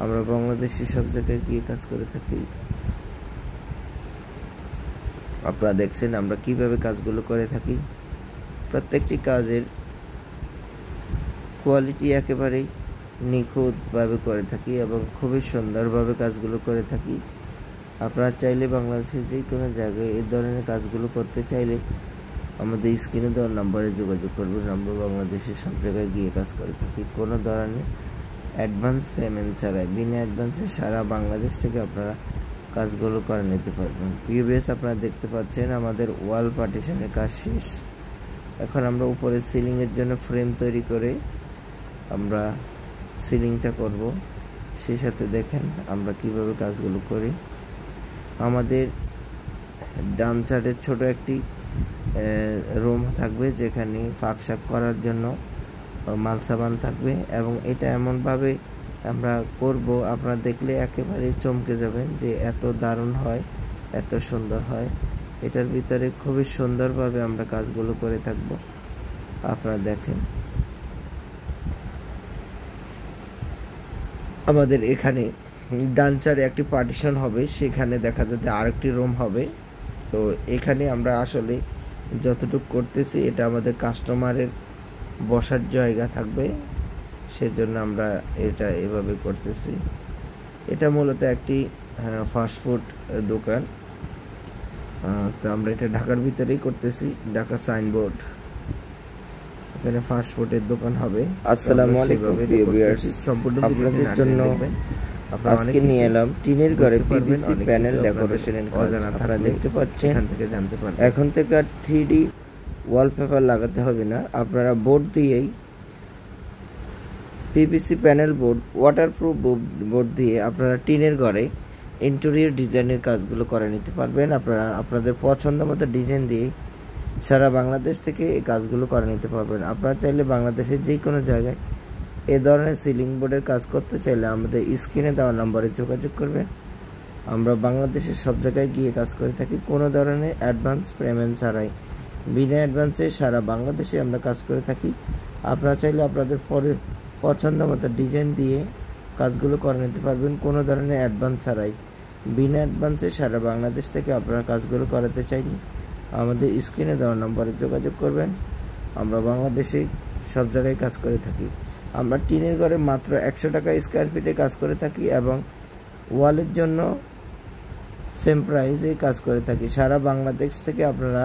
আমরা বাংলাদেশি সব জায়গায় গিয়ে কাজ করে থাকি। আপনারা দেখছেন আমরা কিভাবে কাজগুলো করে থাকি। প্রত্যেকটি কাজের কোয়ালিটি একেবারেই নিখুঁতভাবে করে থাকি এবং খুবই সুন্দরভাবে কাজগুলো করে থাকি। আপনারা চাইলে বাংলাদেশের যে কোনো জায়গায় এই ধরনের কাজগুলো করতে চাইলে আমাদের স্ক্রিনে দেওয়ার নম্বরে যোগাযোগ করবেন। আমরা বাংলাদেশের সব জায়গায় গিয়ে কাজ করে থাকি, কোনো ধরনের অ্যাডভান্স পেমেন্ট ছাড়াই। বিনা অ্যাডভান্সে সারা বাংলাদেশ থেকে আপনারা কাজগুলো করে নিতে পারবেন। ভিউয়ার্স, আপনারা দেখতে পাচ্ছেন আমাদের ওয়াল পার্টিশনের কাজ শেষ। এখন আমরা উপরে সিলিংয়ের জন্য ফ্রেম তৈরি করে আমরা সিলিংটা করব। সেই সাথে দেখেন আমরা কিভাবে কাজগুলো করি। আমাদের ডান সাইডের ছোট একটি রুম থাকবে, যেখানে ফাঁকশাক করার জন্য মালসাবান থাকবে এবং এটা এমনভাবে আমরা করব, আপনারা দেখলে একেবারে চমকে যাবেন যে এত দারুণ হয়, এত সুন্দর হয়। এটার ভিতরে খুবই সুন্দরভাবে আমরা কাজগুলো করে থাকব। আপনারা দেখেন আমাদের এখানে ডান সাইডে একটি পার্টিশন হবে, সেখানে দেখা যাচ্ছে আরেকটি রুম হবে। তো এখানে আমরা আসলে যতটুকু করতেছি এটা আমাদের কাস্টমারের বসার জায়গা থাকবে, সেজন্য আমরা এটা এভাবে করতেছি। এটা মূলত একটি ফাস্টফুড দোকান। তো আমরা এটা ঢাকার ভিতরেই করতেছি, ঢাকা সাইনবোর্ড, এখানে ফাস্টফুডের দোকান হবে। আসসালামু আলাইকুম ভিউয়ার্স, সম্পূর্ণ আপনাদের জন্য আজকে নিয়ে এলাম টিনের ঘরে পিভিসি প্যানেল ডেকোরেশনের কাজ। আপনারা দেখতে পাচ্ছেন, এখান থেকে জানতে পারবেন। এখন থেকে আর 3D ওয়ালপেপার লাগাতে হবে না, আপনারা বোর্ড দিয়েই PVC panel board, waterproof board দিয়ে আপনারা টিনের ঘরে ইন্টেরিয়র ডিজাইনের কাজগুলো করে নিতে পারবেন। আপনারা আপনাদের পছন্দ মতো ডিজাইন দিয়ে সারা বাংলাদেশ থেকে এই কাজগুলো করে নিতে পারবেন। আপনারা চাইলে বাংলাদেশের যে কোনো জায়গায় এ ধরনের সিলিং বোর্ডের কাজ করতে চাইলে আমাদের স্ক্রিনে দেওয়া নম্বরে যোগাযোগ করবেন। আমরা বাংলাদেশের সব জায়গায় গিয়ে কাজ করে থাকি, কোনো ধরনের অ্যাডভান্স পেমেন্ট ছাড়াই। বিনা অ্যাডভান্সে সারা বাংলাদেশে আমরা কাজ করে থাকি। আপনারা চাইলে আপনাদের পছন্দ মতো ডিজাইন দিয়ে কাজগুলো করে নিতে পারবেন, কোনো ধরনের অ্যাডভান্স ছাড়াই। বিনা অ্যাডভান্সে সারা বাংলাদেশ থেকে আপনারা কাজগুলো করাতে চাইলে আমাদের স্ক্রিনে দেওয়া নম্বরে যোগাযোগ করবেন। আমরা বাংলাদেশে সব জায়গায় কাজ করে থাকি। আমরা টিনের ঘরে মাত্র 100 টাকা স্কোয়ার ফিটে কাজ করে থাকি এবং ওয়ালের জন্য সেম প্রাইসে কাজ করে থাকি। সারা বাংলাদেশ থেকে আপনারা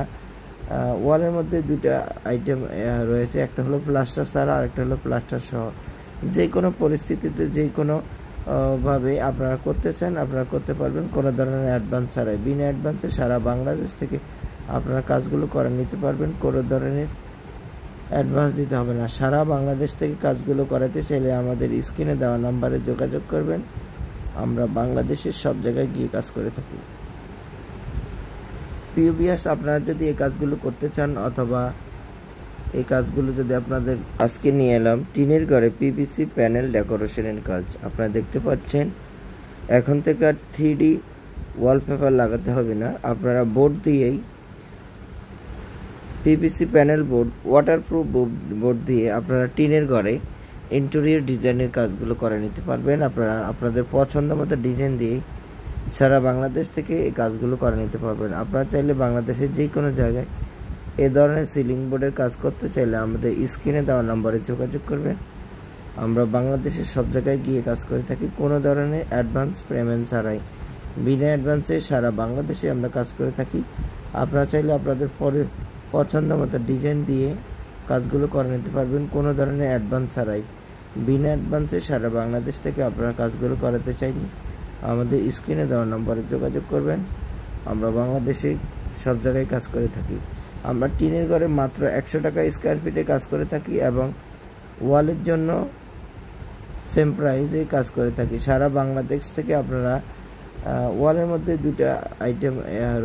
ওয়ালের মধ্যে 2টা আইটেম রয়েছে, একটা হলো প্লাস্টার ছাড়া আর একটা হলো প্লাস্টার সহ। যে কোনো পরিস্থিতিতে যে কোনো ভাবে আপনারা করতে চান আপনারা করতে পারবেন, কোনো ধরনের অ্যাডভান্স ছাড়াই। বিনা অ্যাডভান্সে সারা বাংলাদেশ থেকে আপনারা কাজগুলো করে নিতে পারবেন, কোনো ধরনের অ্যাডভান্স দিতে হবে না। সারা বাংলাদেশ থেকে কাজগুলো করাতে চাইলে আমাদের স্ক্রিনে দেওয়া নাম্বারে যোগাযোগ করবেন। আমরা বাংলাদেশের সব জায়গায় গিয়ে কাজ করে থাকি। প্রিয় ভিউয়ার্স, আপনারা যদি এই কাজগুলো করতে চান অথবা এই কাজগুলো যদি আপনাদের আজকে নিয়ে এলাম টিনের ঘরে পিভিসি প্যানেল ডেকোরেশনের কাজ। আপনারা দেখতে পাচ্ছেন, এখন থেকে আর 3D ওয়ালপেপার লাগাতে হবে না, আপনারা বোর্ড দিয়েই PVC panel board, waterproof board দিয়ে আপনারা টিনের ঘরে ইন্টেরিয়র ডিজাইনের কাজগুলো করে নিতে পারবেন। আপনারা আপনাদের পছন্দ মতো ডিজাইন দিয়ে সারা বাংলাদেশ থেকে এই কাজগুলো করে নিতে পারবেন। আপনারা চাইলে বাংলাদেশের যে কোনো জায়গায় এ ধরনের সিলিং বোর্ডের কাজ করতে চাইলে আমাদের স্ক্রিনে দেওয়া নম্বরে যোগাযোগ করবেন। আমরা বাংলাদেশের সব জায়গায় গিয়ে কাজ করে থাকি, কোনো ধরনের অ্যাডভান্স পেমেন্ট ছাড়াই। বিনা অ্যাডভান্সে সারা বাংলাদেশে আমরা কাজ করে থাকি। আপনারা চাইলে আপনাদের পছন্দ মতো ডিজাইন দিয়ে কাজগুলো করে নিতে পারবেন, কোনো ধরনের অ্যাডভান্স ছাড়াই। বিনা অ্যাডভান্সে সারা বাংলাদেশ থেকে আপনারা কাজগুলো করাতে চাইলে আমাদের স্ক্রিনে দেওয়া নম্বরে যোগাযোগ করবেন। আমরা বাংলাদেশে সব জায়গায় কাজ করে থাকি। আমরা টিনের ঘরে মাত্র 100 টাকা স্কোয়ার ফিটে কাজ করে থাকি এবং ওয়ালের জন্য সেম প্রাইসে কাজ করে থাকি। সারা বাংলাদেশ থেকে আপনারা ওয়ালের মধ্যে দুটো আইটেম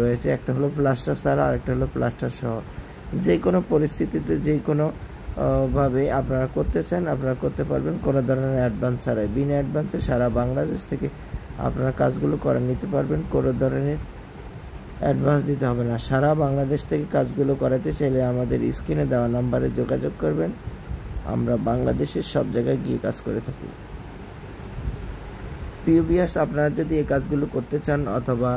রয়েছে, একটা হলো প্লাস্টার ছাড়া আর একটা হলো প্লাস্টার সহ। যে কোনো পরিস্থিতিতে যে কোনো ভাবে আপনারা করতে চান আপনারা করতে পারবেন, কোনো ধরনের অ্যাডভান্স ছাড়াই। বিনা অ্যাডভান্সে সারা বাংলাদেশ থেকে আপনারা কাজগুলো করে নিতে পারবেন, কোনো ধরনের অ্যাডভান্স দিতে হবে না। সারা বাংলাদেশ থেকে কাজগুলো করাতে চাইলে আমাদের স্ক্রিনে দেওয়া নাম্বারে যোগাযোগ করবেন। আমরা বাংলাদেশের সব জায়গায় গিয়ে কাজ করে থাকি। প্রিয় ভিউয়ার্স, আপনারা যদি এই কাজগুলো করতে চান অথবা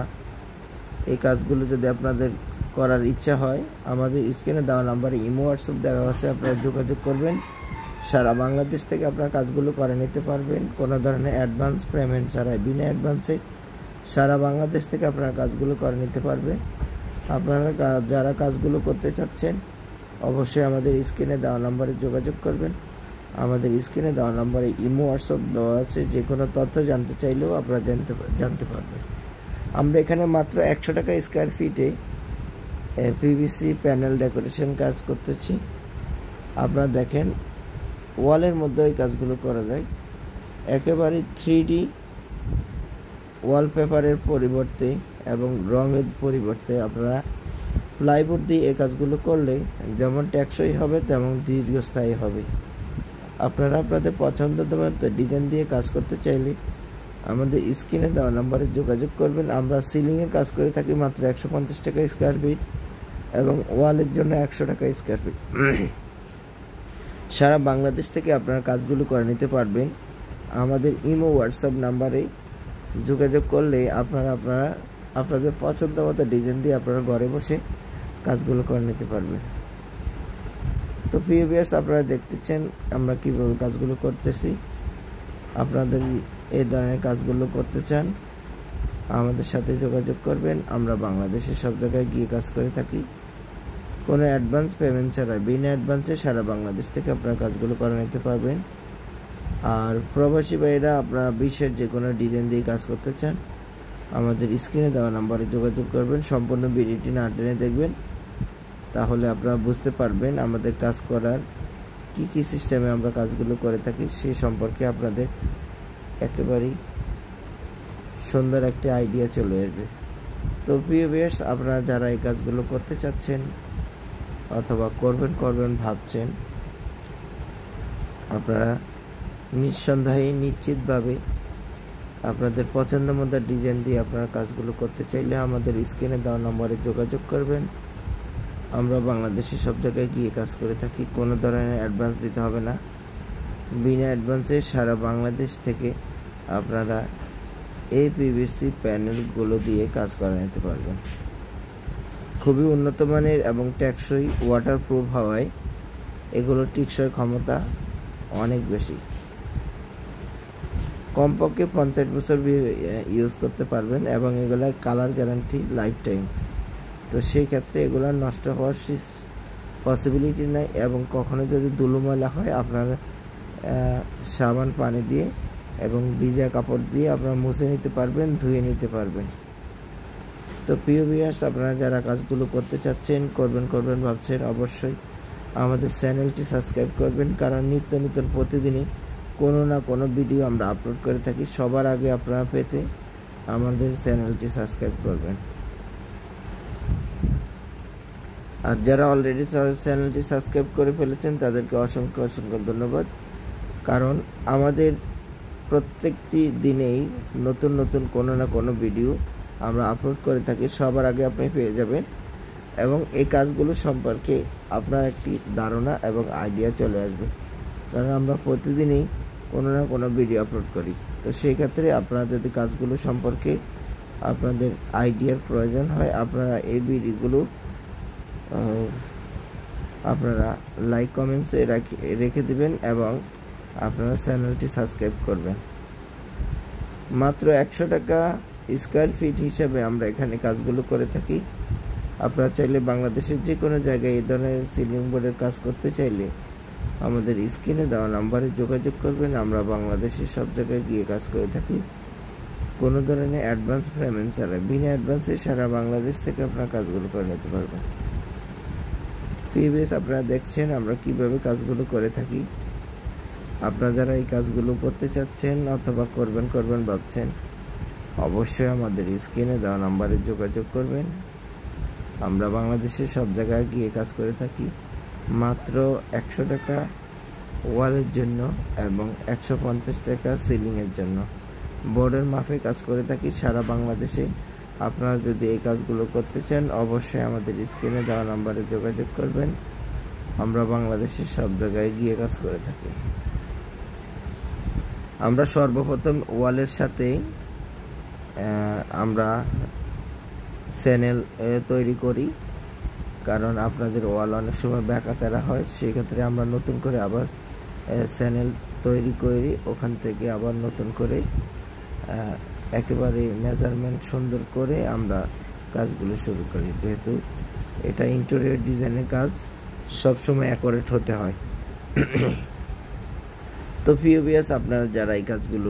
এই কাজগুলো যদি আপনাদের করার ইচ্ছা হয়, আমাদের স্ক্রিনে দেওয়া নাম্বারে ইমো হোয়াটসঅ্যাপ দেওয়া আছে, আপনারা যোগাযোগ করবেন। সারা বাংলাদেশ থেকে আপনারা কাজগুলো করে নিতে পারবেন, কোনো ধরনের অ্যাডভান্স পেমেন্ট ছাড়াই। বিনা অ্যাডভান্সে সারা বাংলাদেশ থেকে আপনারা কাজগুলো করে নিতে পারবেন। আপনারা যারা কাজগুলো করতে চাচ্ছেন অবশ্যই আমাদের স্ক্রিনে দেওয়া নম্বরে যোগাযোগ করবেন। আমাদের স্ক্রিনে দেওয়া নম্বরে ইমো হোয়াটসঅ্যাপ দেওয়া আছে, যে কোনো তথ্য জানতে চাইলেও আপনারা জানতে পারবেন। আমরা এখানে মাত্র 100 টাকা স্কোয়ার ফিটে পিভিসি প্যানেল ডেকোরেশন কাজ করতেছি। আপনারা দেখেন ওয়ালের মধ্যে এই কাজগুলো করা যায়। একেবারে 3D ওয়ালপেপারের পরিবর্তে এবং রঙের পরিবর্তে আপনারা প্লাইবোর্ড দিয়ে এই কাজগুলো করলে যেমন টেকসই হবে তেমন দীর্ঘস্থায়ী হবে। আপনারা আপনাদের পছন্দের মতো ডিজাইন দিয়ে কাজ করতে চাইলে আমাদের স্ক্রিনে দেওয়া নম্বরে যোগাযোগ করবেন। আমরা সিলিংয়ের কাজ করে থাকি মাত্র 150 টাকা স্কোয়ার ফিট এবং ওয়ালের জন্য 100 টাকা স্কোয়ার ফিট। সারা বাংলাদেশ থেকে আপনারা কাজগুলো করে নিতে পারবেন। আমাদের ইমো হোয়াটসঅ্যাপ নাম্বারে যোগাযোগ করলে আপনারা আপনাদের পছন্দ মতো ডিজাইন দিয়ে আপনারা ঘরে বসে কাজগুলো করে নিতে পারবেন। তো প্রিয় ভিউয়ার্স, আপনারা দেখতেছেন আমরা কীভাবে কাজগুলো করতেছি। আপনাদের এই ধরনের কাজগুলো করতে চান আমাদের সাথে যোগাযোগ করবেন। আমরা বাংলাদেশের সব জায়গায় গিয়ে কাজ করে থাকি, কোনো অ্যাডভান্স পেমেন্ট ছাড়া। বিনা অ্যাডভান্সে সারা বাংলাদেশ থেকে আপনারা কাজগুলো করে নিতে পারবেন। আর প্রবাসী ভাইরা আপনারা বিশ্বের যে কোনো ডিজাইন দিয়ে কাজ করতে চান আমাদের স্ক্রিনে দেওয়া নাম্বারে যোগাযোগ করবেন। সম্পূর্ণ ভিডিওটি না টেনে দেখবেন, তাহলে আপনারা বুঝতে পারবেন আমাদের কাজ করার কি সিস্টেমে আমরা কাজগুলো করে থাকি, সেই সম্পর্কে আপনাদের একেবারেই সুন্দর একটা আইডিয়া চলে আসবে। তো প্রিয় ভিউয়ার্স, আপনারা যারা এই কাজগুলো করতে চাচ্ছেন অথবা করবেন ভাবছেন, আপনারা নিঃসন্দেহে নিশ্চিতভাবে আপনাদের পছন্দ মতো ডিজাইন দিয়ে আপনারা কাজগুলো করতে চাইলে আমাদের স্ক্রিনে দেওয়া নম্বরে যোগাযোগ করবেন। আমরা বাংলাদেশের সব জায়গায় গিয়ে কাজ করে থাকি, কোনো ধরনের অ্যাডভান্স দিতে হবে না। বিনা অ্যাডভান্সে সারা বাংলাদেশ থেকে আপনারা এই পিভিসি প্যানেলগুলো দিয়ে কাজ করে নিতে পারবেন। খুবই উন্নত মানের এবং টেকসই ওয়াটারপ্রুফ হওয়ায় এগুলো টিকসই ক্ষমতা অনেক বেশি। কমপক্ষে 50 বছর ইউজ করতে পারবেন এবং এগুলার কালার গ্যারান্টি লাইফ টাইম। তো সেই ক্ষেত্রে এগুলার নষ্ট হওয়ার পসিবিলিটি নাই এবং কখনো যদি ধুলো ময়লা হয় আপনারা সাবান পানি দিয়ে এবং ভিজা কাপড় দিয়ে আপনারা মুছে নিতে পারবেন, ধুয়ে নিতে পারবেন। তো প্রিয় ভিউয়ার্স, আপনারা যারা কাজগুলো করতে চাচ্ছেন করবেন ভাবছেন, অবশ্যই আমাদের চ্যানেলটি সাবস্ক্রাইব করবেন, কারণ নিত্য নতুন প্রতিদিনই কোনো না কোনো ভিডিও আমরা আপলোড করে থাকি। সবার আগে আপনারা পেতে আমাদের চ্যানেলটি সাবস্ক্রাইব করবেন। আর যারা অলরেডি চ্যানেলটি সাবস্ক্রাইব করে ফেলেছেন তাদেরকে অসংখ্য ধন্যবাদ, কারণ আমাদের প্রত্যেকটি দিনেই নতুন কোনো না কোনো ভিডিও আমরা আপলোড করে থাকি, সবার আগে আপনি পেয়ে যাবেন এবং এই কাজগুলো সম্পর্কে আপনার একটি ধারণা এবং আইডিয়া চলে আসবে। কারণ আমরা প্রতিদিনই কোনো না কোনো ভিডিও আপলোড করি। তো সেই ক্ষেত্রে আপনারা যদি কাজগুলো সম্পর্কে আপনাদের আইডিয়ার প্রয়োজন হয়, আপনারা এই ভিডিওগুলো আপনারা লাইক কমেন্টসে রেখে দিবেন এবং আপনারা চ্যানেলটি সাবস্ক্রাইব করবেন। মাত্র 100 টাকা স্কয়ার ফিট হিসেবে আমরা এখানে কাজগুলো করে থাকি। আপনারা চাইলে বাংলাদেশের যে কোনো জায়গায় এই ধরনের সিলিং বোর্ডের কাজ করতে চাইলে আমাদের স্ক্রিনে দেওয়া নাম্বারে যোগাযোগ করবেন। আমরা বাংলাদেশের সব জায়গায় গিয়ে কাজ করে থাকি, কোনো ধরনের অ্যাডভান্স পেমেন্ট ছাড়াই। বিনা অ্যাডভান্সে সারা বাংলাদেশ থেকে আপনারা কাজগুলো করে নিতে পারবেন। প্রিভিয়াস আপনারা দেখছেন আমরা কিভাবে কাজগুলো করে থাকি। আপনারা যারা এই কাজগুলো করতে চাচ্ছেন অথবা করবেন ভাবছেন, অবশ্যই আমাদের স্ক্রিনে দেওয়া নাম্বারে যোগাযোগ করবেন। আমরা বাংলাদেশের সব জায়গায় গিয়ে কাজ করে থাকি। মাত্র 100 টাকা ওয়ালের জন্য এবং 150 টাকা সিলিংয়ের জন্য বোর্ডের মাপে কাজ করে থাকি সারা বাংলাদেশে। আপনারা যদি এই কাজগুলো করতে চান অবশ্যই আমাদের স্ক্রিনে দেওয়া নাম্বারে যোগাযোগ করবেন। আমরা বাংলাদেশের সব জায়গায় গিয়ে কাজ করে থাকি। আমরা সর্বপ্রথম ওয়ালের সাথে আমরা চ্যানেল তৈরি করি, কারণ আপনাদের ওয়াল অনেক সময় ব্যাকা তেরা হয়। সেক্ষেত্রে আমরা নতুন করে আবার চ্যানেল তৈরি করি, ওখান থেকে আবার নতুন করে একেবারে মেজারমেন্ট সুন্দর করে আমরা কাজগুলো শুরু করি। যেহেতু এটা ইন্টেরিয়র ডিজাইনের কাজ, সবসময় অ্যাকুরেট হতে হয়। তো ভিউয়ার্স, আপনারা যারা এই কাজগুলো